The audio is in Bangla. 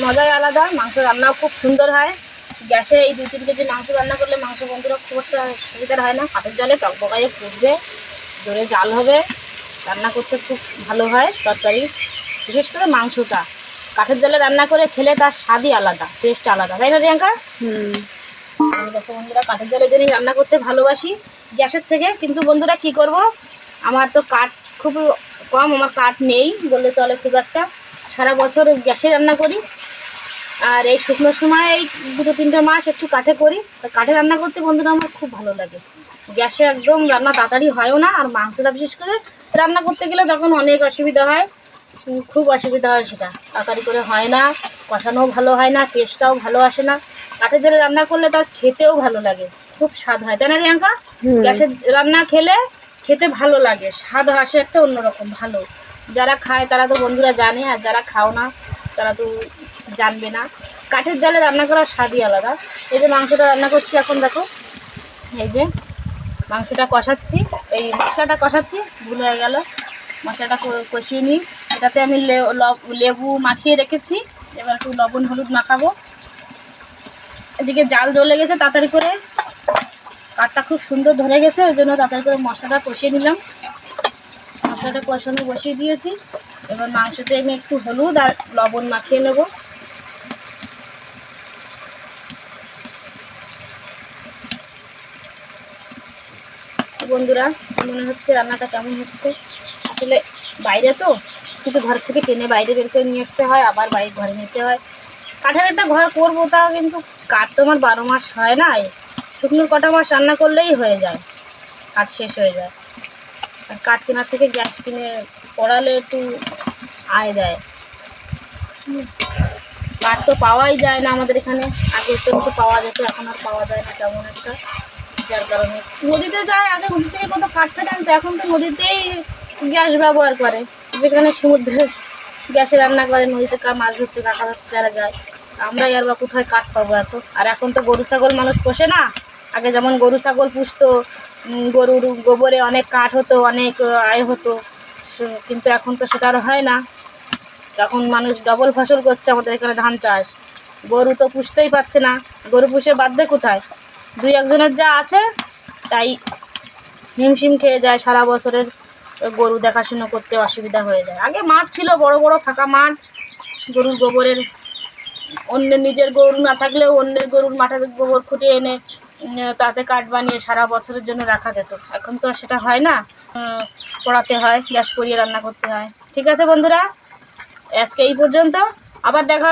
মজাই আলাদা। মাংস রান্নাও খুব সুন্দর হয়। গ্যাসে এই 2-3 কেজি মাংস রান্না করলে মাংস বন্ধুরা খুব একটা সুবিধার হয় না। কাঠের জালে টকবগায়ে ফুটবে, জোরে জাল হবে, রান্না করতে খুব ভালো হয় তরকারি। বিশেষ করে মাংসটা কাঠের জালে রান্না করে খেলে তার স্বাদই আলাদা, টেস্ট আলাদা, তাই না প্রিয়াঙ্কা? আমি দেখো বন্ধুরা কাঠের জালের জন্যই রান্না করতে ভালোবাসি গ্যাসের থেকে। কিন্তু বন্ধুরা কি করব, আমার তো কাঠ খুব কম, আমার কাঠ নেই বললে চলে খুব একটা। সারা বছর গ্যাসে রান্না করি, আর এই শুকনোর সময় এই 2-3 মাস একটু কাঠে করি। কাঠে রান্না করতে বন্ধুরা আমার খুব ভালো লাগে। গ্যাসে একদম রান্না তাড়াতাড়ি হয়ও না, আর মাংসটা বিশেষ করে রান্না করতে গেলে তখন অনেক অসুবিধা হয়, খুব অসুবিধা হয়, সেটা তাড়াতাড়ি করে হয় না, কষানোও ভালো হয় না, টেস্টটাও ভালো আসে না। কাঠের জালে রান্না করলে তার খেতেও ভালো লাগে, খুব স্বাদ হয়, তাই না প্রিয়াঙ্কা? গ্যাসের রান্না খেলে খেতে ভালো লাগে, স্বাদ আসে একটা অন্যরকম ভালো। যারা খায় তারা তো বন্ধুরা জানে, আর যারা খাও না তারা তো জানবে না। কাঠের জালে রান্না করার স্বাদই আলাদা। এই যে মাংসটা রান্না করছি এখন, দেখো এই যে মাংসটা কষাচ্ছি, এই মশলাটা কষাচ্ছি, ভুল হয়ে গেল। মশলাটা কষিয়ে নিই। এটাতে আমি লেবু মাখিয়ে রেখেছি, এবার একটু লবণ হলুদ মাখাবো। এদিকে জাল জ্বলে গেছে, তাড়াতাড়ি করে কাঠটা খুব সুন্দর ধরে গেছে, ওই জন্য তাড়াতাড়ি করে মশলাটা কষিয়ে নিলাম। মশলাটা কষানো বসিয়ে দিয়েছি। এবার মাংসতে আমি একটু হলুদ আর লবণ মাখিয়ে নেব। বন্ধুরা মনে হচ্ছে রান্নাটা কেমন হচ্ছে, আসলে বাইরে তো কিছু ঘর থেকে টেনে বাইরে বের করে নিয়ে আসতে হয়, আবার বাইরে ঘরে নিতে হয়। কাঠের একটা ঘর করবো, তা কিন্তু কাঠ তো আমার 12 মাস হয় না, শুকনোর কটা মাস রান্না করলেই হয়ে যায়, কাঠ শেষ হয়ে যায়। আর কাঠ কেনার থেকে গ্যাস কিনে পড়ালে একটু আয় দেয়। কাঠ তো পাওয়াই যায় না আমাদের এখানে, আগে তো একটু পাওয়া যেত, এখন আর পাওয়া যায় না তেমন একটা। যার কারণে নদীতে যায়, আগে নদী থেকে কত কাঠ ফেটে আনতো, এখন তো নদীতেই গ্যাস ব্যবহার করে। যেখানে সমুদ্রে গ্যাসে রান্না করে, নদীতে মাছ ধরতে কাঁটা ধরতে যারা যায়, আমরা আর বা কোথায় কাঠ পাবো এত। আর এখন তো গরু ছাগল মানুষ পোষে না। আগে যেমন গরু ছাগল পুষতো, গরুর গোবরে অনেক কাঠ হতো, অনেক আয় হতো, কিন্তু এখন তো সেটা আর হয় না। তখন মানুষ ডবল ফসল করছে আমাদের এখানে, ধান চাষ। গরু তো পুষতেই পারছে না, গরু পুষে বাঁধবে কোথায়? 2-1 জনের যা আছে তাই হিমশিম খেয়ে যায়, সারা বছরের গরু দেখাশুনো করতে অসুবিধা হয়ে যায়। আগে মাঠ ছিল, বড় বড় ফাঁকা মাঠ, গরুর গোবরের, অন্যের নিজের গরু না থাকলেও অন্যের গরুর মাঠের গোবর খুঁটে এনে তাতে কাঠ বানিয়ে সারা বছরের জন্য রাখা যেত। এখন তো আর সেটা হয় না, পোড়াতে হয়, গ্যাস পরিয়ে রান্না করতে হয়। ঠিক আছে বন্ধুরা, আজকে এই পর্যন্ত, আবার দেখা হবে।